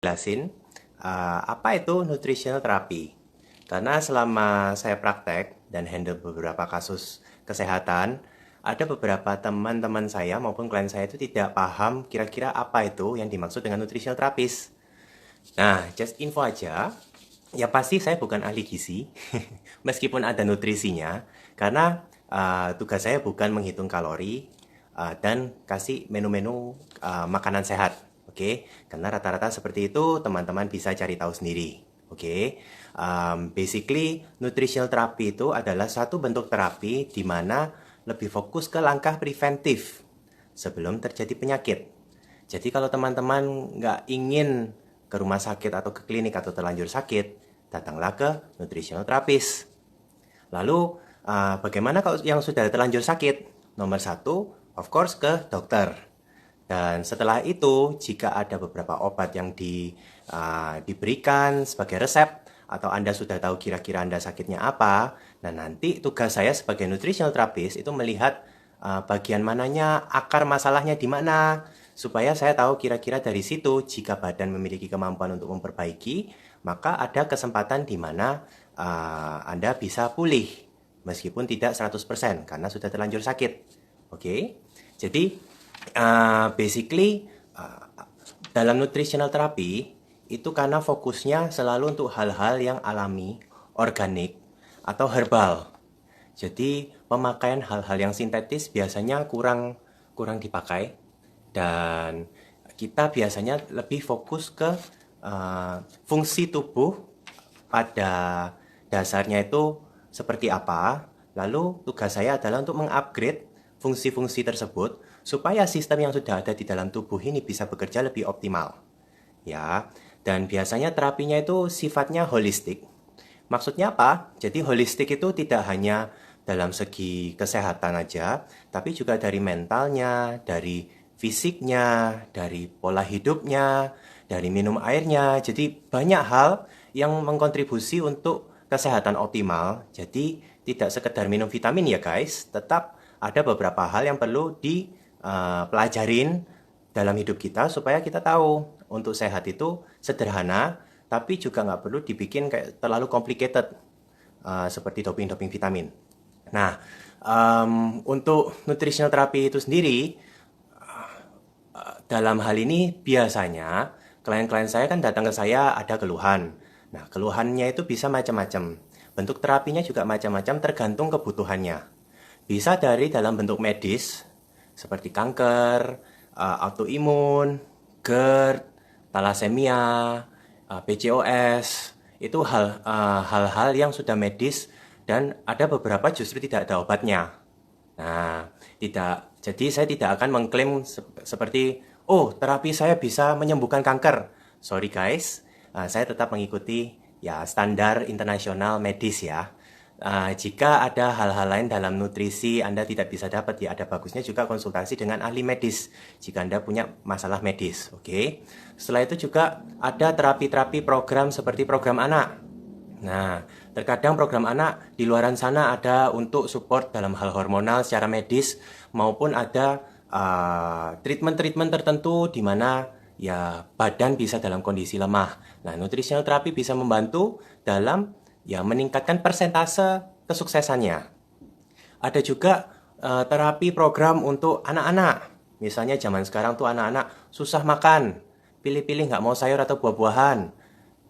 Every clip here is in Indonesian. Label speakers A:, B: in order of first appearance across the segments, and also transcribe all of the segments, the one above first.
A: jelasin apa itu nutritional therapy. Karena selama saya praktek dan handle beberapa kasus kesehatan, ada beberapa teman-teman saya maupun klien saya itu tidak paham kira-kira apa itu yang dimaksud dengan nutritional therapist. Nah, just info aja, ya pasti saya bukan ahli gizi, meskipun ada nutrisinya, karena tugas saya bukan menghitung kalori dan kasih menu-menu makanan sehat, oke? Karena rata-rata seperti itu teman-teman bisa cari tahu sendiri, oke? Basically, nutritional therapy itu adalah satu bentuk terapi di mana lebih fokus ke langkah preventif sebelum terjadi penyakit. Jadi kalau teman-teman nggak ingin ke rumah sakit atau ke klinik atau terlanjur sakit, datanglah ke nutritional therapist. Lalu bagaimana kalau yang sudah terlanjur sakit? Nomor satu, of course ke dokter. Dan setelah itu, jika ada beberapa obat yang diberikan sebagai resep, atau Anda sudah tahu kira-kira Anda sakitnya apa, nah nanti tugas saya sebagai nutritional therapist itu melihat bagian mananya, akar masalahnya di mana, supaya saya tahu kira-kira dari situ jika badan memiliki kemampuan untuk memperbaiki, maka ada kesempatan di mana Anda bisa pulih meskipun tidak 100% karena sudah terlanjur sakit. Oke. Jadi basically dalam nutritional therapy itu karena fokusnya selalu untuk hal-hal yang alami, organik atau herbal. Jadi pemakaian hal-hal yang sintetis biasanya kurang dipakai dan kita biasanya lebih fokus ke fungsi tubuh pada dasarnya itu seperti apa. Lalu tugas saya adalah untuk mengupgrade fungsi-fungsi tersebut supaya sistem yang sudah ada di dalam tubuh ini bisa bekerja lebih optimal. Ya, dan biasanya terapinya itu sifatnya holistik. Maksudnya apa? Jadi holistik itu tidak hanya dalam segi kesehatan aja, tapi juga dari mentalnya, dari fisiknya, dari pola hidupnya, dari minum airnya. Jadi banyak hal yang mengkontribusi untuk kesehatan optimal. Jadi tidak sekedar minum vitamin ya guys, tetap ada beberapa hal yang perlu dipelajarin dalam hidup kita supaya kita tahu untuk sehat itu sederhana, tapi juga nggak perlu dibikin kayak terlalu complicated seperti doping-doping vitamin. Nah, untuk nutritional therapy itu sendiri, dalam hal ini biasanya klien-klien saya kan datang ke saya ada keluhan. Nah, keluhannya itu bisa macam-macam. Bentuk terapinya juga macam-macam tergantung kebutuhannya. Bisa dari dalam bentuk medis, seperti kanker, autoimun, GERD, thalassemia, PCOS, itu hal-hal yang sudah medis dan ada beberapa justru tidak ada obatnya. Nah, jadi saya tidak akan mengklaim seperti, oh terapi saya bisa menyembuhkan kanker. Sorry guys, saya tetap mengikuti ya standar internasional medis ya. Jika ada hal-hal lain dalam nutrisi Anda tidak bisa dapat, ya ada bagusnya juga konsultasi dengan ahli medis jika Anda punya masalah medis. Oke. Setelah itu juga ada terapi-terapi program seperti program anak. Nah, terkadang program anak di luaran sana ada untuk support dalam hal hormonal secara medis maupun ada treatment-treatment tertentu di mana ya badan bisa dalam kondisi lemah. Nah, nutritional therapy bisa membantu dalam ya meningkatkan persentase kesuksesannya. Ada juga terapi program untuk anak-anak. Misalnya zaman sekarang tuh anak-anak susah makan, pilih-pilih nggak mau sayur atau buah-buahan,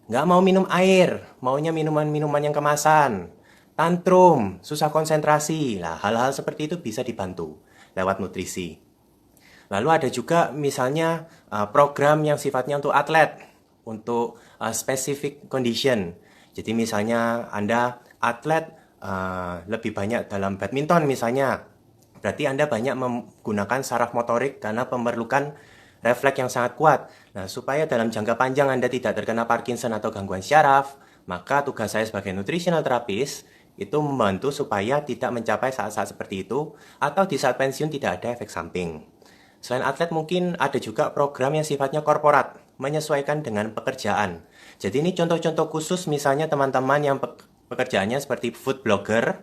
A: nggak mau minum air, maunya minuman-minuman yang kemasan, tantrum, susah konsentrasi. Nah, hal-hal seperti itu bisa dibantu lewat nutrisi. Lalu ada juga misalnya program yang sifatnya untuk atlet, untuk specific condition. Jadi misalnya Anda atlet lebih banyak dalam badminton misalnya, berarti Anda banyak menggunakan saraf motorik karena memerlukan refleks yang sangat kuat. Nah, supaya dalam jangka panjang Anda tidak terkena Parkinson atau gangguan syaraf, maka tugas saya sebagai nutritional therapist itu membantu supaya tidak mencapai saat-saat seperti itu, atau di saat pensiun tidak ada efek samping. Selain atlet mungkin ada juga program yang sifatnya korporat, menyesuaikan dengan pekerjaan. Jadi ini contoh-contoh khusus misalnya teman-teman yang pekerjaannya seperti food blogger,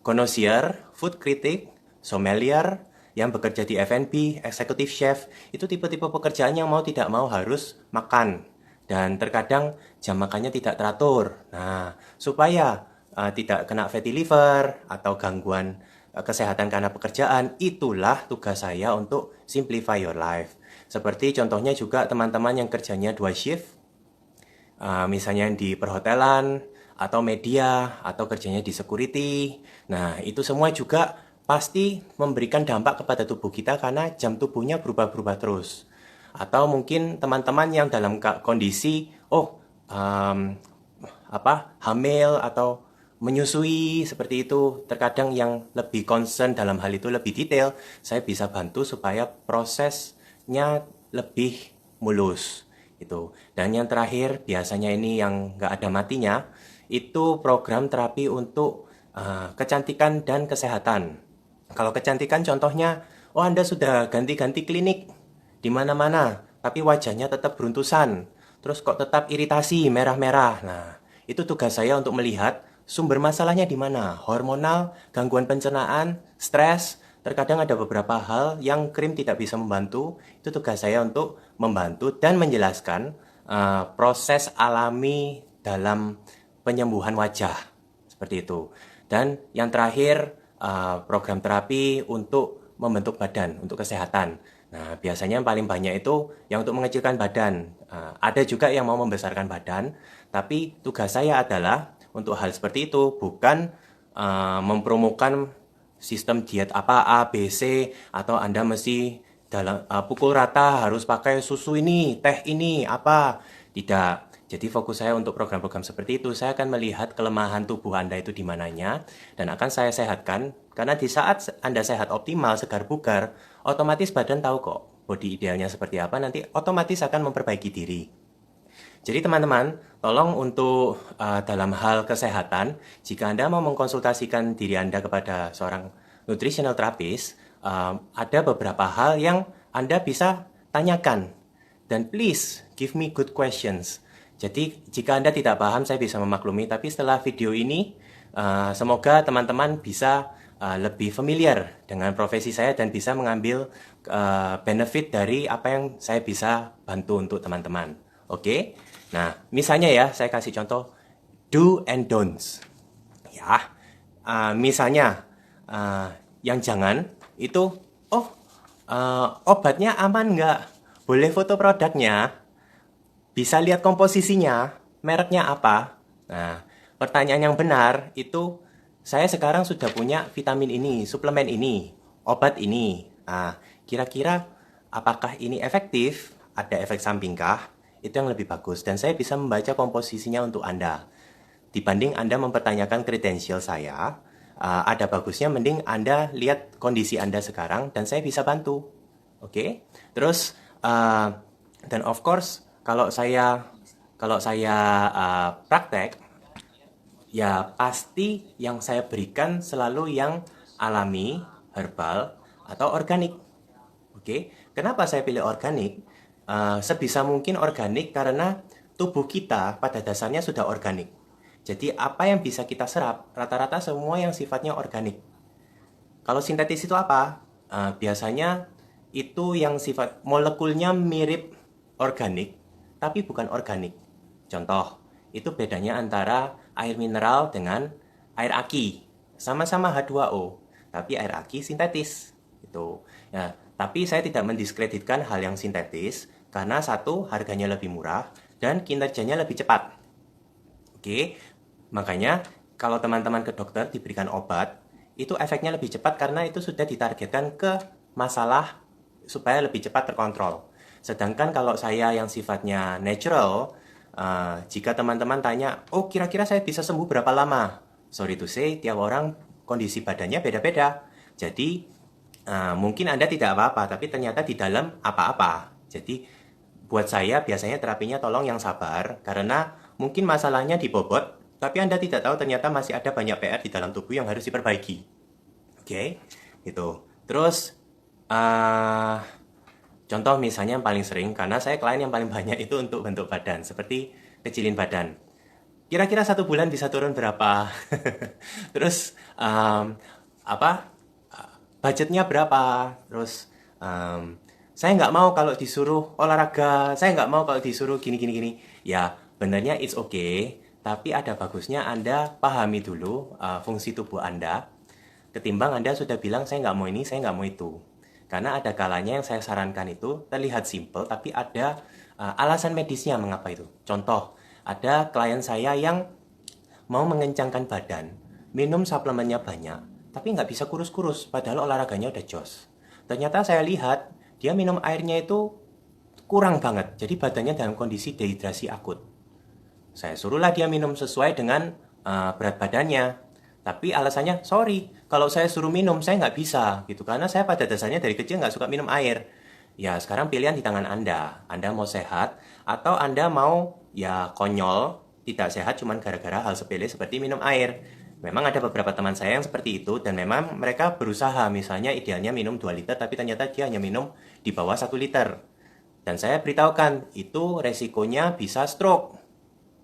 A: connoisseur, food critic, sommelier, yang bekerja di F&B, executive chef, itu tipe-tipe pekerjaan yang mau tidak mau harus makan. Dan terkadang jam makannya tidak teratur. Nah, supaya tidak kena fatty liver atau gangguan kesehatan karena pekerjaan, itulah tugas saya untuk simplify your life. Seperti contohnya juga teman-teman yang kerjanya 2 shift, misalnya di perhotelan, atau media, atau kerjanya di security. Nah, itu semua juga pasti memberikan dampak kepada tubuh kita karena jam tubuhnya berubah-berubah terus. Atau mungkin teman-teman yang dalam kondisi, hamil atau menyusui seperti itu, terkadang yang lebih concern dalam hal itu lebih detail, saya bisa bantu supaya prosesnya lebih mulus itu. Dan yang terakhir, biasanya ini yang nggak ada matinya, itu program terapi untuk kecantikan dan kesehatan. Kalau kecantikan contohnya, Anda sudah ganti-ganti klinik di mana-mana, tapi wajahnya tetap beruntusan, terus kok tetap iritasi, merah-merah. Nah, itu tugas saya untuk melihat sumber masalahnya di mana. Hormonal, gangguan pencernaan, stres, terkadang ada beberapa hal yang krim tidak bisa membantu. Itu tugas saya untuk membantu dan menjelaskan proses alami dalam penyembuhan wajah. Seperti itu. Dan yang terakhir, program terapi untuk membentuk badan, untuk kesehatan. Nah, biasanya yang paling banyak itu yang untuk mengecilkan badan. Ada juga yang mau membesarkan badan, tapi tugas saya adalah untuk hal seperti itu, bukan mempromokan sistem diet apa A, B, C, atau Anda mesti dalam pukul rata harus pakai susu ini, teh ini, apa. Tidak. Jadi fokus saya untuk program-program seperti itu, saya akan melihat kelemahan tubuh Anda itu di mananya, dan akan saya sehatkan, karena di saat Anda sehat optimal, segar bugar, otomatis badan tahu kok body idealnya seperti apa, nanti otomatis akan memperbaiki diri. Jadi teman-teman, tolong untuk dalam hal kesehatan, jika Anda mau mengkonsultasikan diri Anda kepada seorang nutritional therapist, ada beberapa hal yang Anda bisa tanyakan. Dan please, give me good questions. Jadi, jika Anda tidak paham, saya bisa memaklumi. Tapi setelah video ini, semoga teman-teman bisa lebih familiar dengan profesi saya dan bisa mengambil benefit dari apa yang saya bisa bantu untuk teman-teman. Oke? Nah, misalnya ya, saya kasih contoh do and don'ts. Ya, misalnya yang jangan itu, obatnya aman nggak? Boleh foto produknya? Bisa lihat komposisinya? Mereknya apa? Nah, pertanyaan yang benar itu, saya sekarang sudah punya vitamin ini, suplemen ini, obat ini. Nah, kira-kira apakah ini efektif? Ada efek sampingkah? Itu yang lebih bagus. Dan saya bisa membaca komposisinya untuk Anda. Dibanding Anda mempertanyakan kredensial saya, ada bagusnya mending Anda lihat kondisi Anda sekarang dan saya bisa bantu. Oke? Terus, dan of course, kalau saya praktek, ya pasti yang saya berikan selalu yang alami, herbal, atau organik. Oke? Kenapa saya pilih organik? Sebisa mungkin organik karena tubuh kita pada dasarnya sudah organik. Jadi apa yang bisa kita serap, rata-rata semua yang sifatnya organik. Kalau sintetis itu apa? Biasanya itu yang sifat molekulnya mirip organik, tapi bukan organik. Contoh, itu bedanya antara air mineral dengan air aki. Sama-sama H2O, tapi air aki sintetis. Itu. Ya, tapi saya tidak mendiskreditkan hal yang sintetis, karena satu, harganya lebih murah, dan kinerjanya lebih cepat. Oke, makanya kalau teman-teman ke dokter diberikan obat, itu efeknya lebih cepat karena itu sudah ditargetkan ke masalah supaya lebih cepat terkontrol. Sedangkan kalau saya yang sifatnya natural, jika teman-teman tanya, oh kira-kira saya bisa sembuh berapa lama? Sorry to say, tiap orang kondisi badannya beda-beda. Jadi, mungkin Anda tidak apa-apa, tapi ternyata di dalam apa-apa. Jadi, buat saya biasanya terapinya tolong yang sabar, karena mungkin masalahnya di bobot, tapi Anda tidak tahu ternyata masih ada banyak PR di dalam tubuh yang harus diperbaiki. Oke, gitu. Terus, contoh misalnya yang paling sering, karena saya klien yang paling banyak itu untuk bentuk badan, seperti kecilin badan. Kira-kira 1 bulan bisa turun berapa? Terus, budgetnya berapa, terus em, saya nggak mau kalau disuruh olahraga, saya nggak mau kalau disuruh gini gini gini. Ya benernya it's okay, tapi ada bagusnya Anda pahami dulu fungsi tubuh Anda, ketimbang Anda sudah bilang saya nggak mau ini, saya nggak mau itu. Karena ada kalanya yang saya sarankan itu terlihat simple, tapi ada alasan medisnya mengapa itu. Contoh, ada klien saya yang mau mengencangkan badan, minum suplemennya banyak, tapi nggak bisa kurus-kurus, padahal olahraganya udah jos. Ternyata saya lihat, dia minum airnya itu kurang banget, jadi badannya dalam kondisi dehidrasi akut. Saya suruhlah dia minum sesuai dengan berat badannya. Tapi alasannya, sorry, kalau saya suruh minum, saya nggak bisa gitu. Karena saya pada dasarnya dari kecil nggak suka minum air. Ya, sekarang pilihan di tangan Anda. Anda mau sehat, atau Anda mau ya konyol, tidak sehat cuman gara-gara hal sepele seperti minum air. Memang ada beberapa teman saya yang seperti itu, dan memang mereka berusaha, misalnya idealnya minum 2 liter, tapi ternyata dia hanya minum di bawah 1 liter. Dan saya beritahukan, itu resikonya bisa stroke,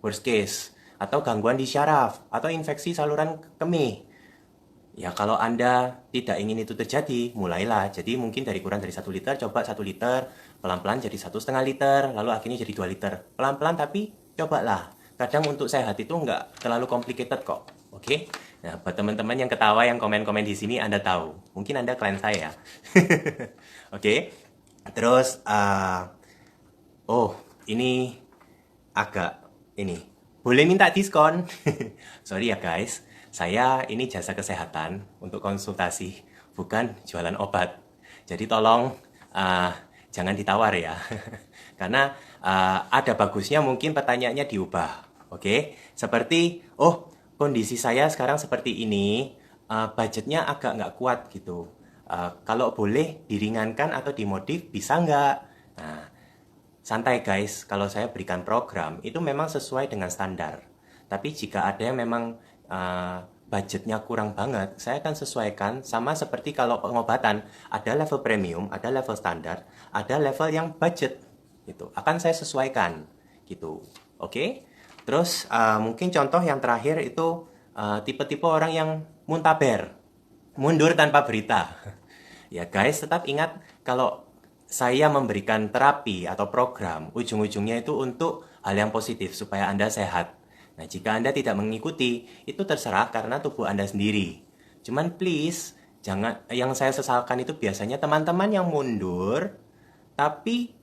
A: worst case, atau gangguan di syaraf, atau infeksi saluran kemih. Ya kalau Anda tidak ingin itu terjadi, mulailah. Jadi mungkin dari kurang dari 1 liter, coba 1 liter, pelan-pelan jadi 1,5 liter, lalu akhirnya jadi 2 liter. Pelan-pelan tapi cobalah. Kadang untuk sehat itu nggak terlalu complicated kok. Oke? Nah, buat teman-teman yang ketawa, yang komen-komen di sini, Anda tahu. Mungkin Anda klien saya. Oke? Terus, oh, ini agak ini boleh minta diskon. Sorry ya guys, saya ini jasa kesehatan untuk konsultasi, bukan jualan obat. Jadi tolong jangan ditawar ya. Karena ada bagusnya mungkin pertanyaannya diubah. Oke, seperti oh kondisi saya sekarang seperti ini, budgetnya agak nggak kuat gitu. Kalau boleh diringankan atau dimodif bisa nggak? Nah, santai guys, kalau saya berikan program itu memang sesuai dengan standar. Tapi jika ada yang memang budgetnya kurang banget, saya akan sesuaikan sama seperti kalau pengobatan, ada level premium, ada level standar, ada level yang budget gitu. Akan saya sesuaikan gitu. Oke? Terus mungkin contoh yang terakhir itu tipe-tipe orang yang muntaber, mundur tanpa berita. Ya guys, tetap ingat kalau saya memberikan terapi atau program, ujung-ujungnya itu untuk hal yang positif supaya Anda sehat. Nah, jika Anda tidak mengikuti, itu terserah karena tubuh Anda sendiri. Cuman please, jangan, yang saya sesalkan itu biasanya teman-teman yang mundur, tapi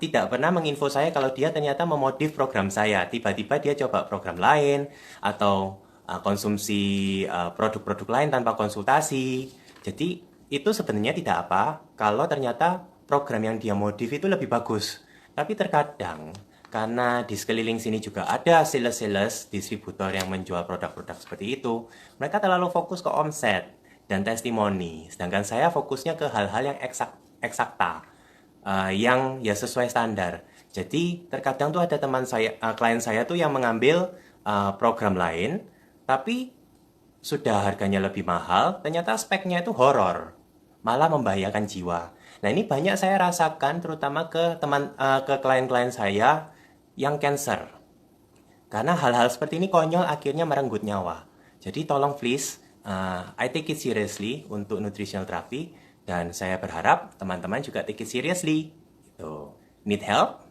A: tidak pernah menginfo saya kalau dia ternyata memodif program saya. Tiba-tiba dia coba program lain, atau konsumsi produk-produk lain tanpa konsultasi. Jadi, itu sebenarnya tidak apa kalau ternyata program yang dia modif itu lebih bagus. Tapi terkadang karena di sekeliling sini juga ada sales-sales distributor yang menjual produk-produk seperti itu, mereka terlalu fokus ke omset dan testimoni. Sedangkan saya fokusnya ke hal-hal yang eksakta, yang ya sesuai standar. Jadi terkadang tuh ada teman saya, klien saya tuh yang mengambil program lain, tapi sudah harganya lebih mahal, ternyata speknya itu horor, malah membahayakan jiwa. Nah, ini banyak saya rasakan terutama ke klien-klien saya yang cancer. Karena hal-hal seperti ini konyol akhirnya merenggut nyawa. Jadi tolong please, I take it seriously untuk nutritional therapy, dan saya berharap teman-teman juga take it seriously. Gitu. Need help?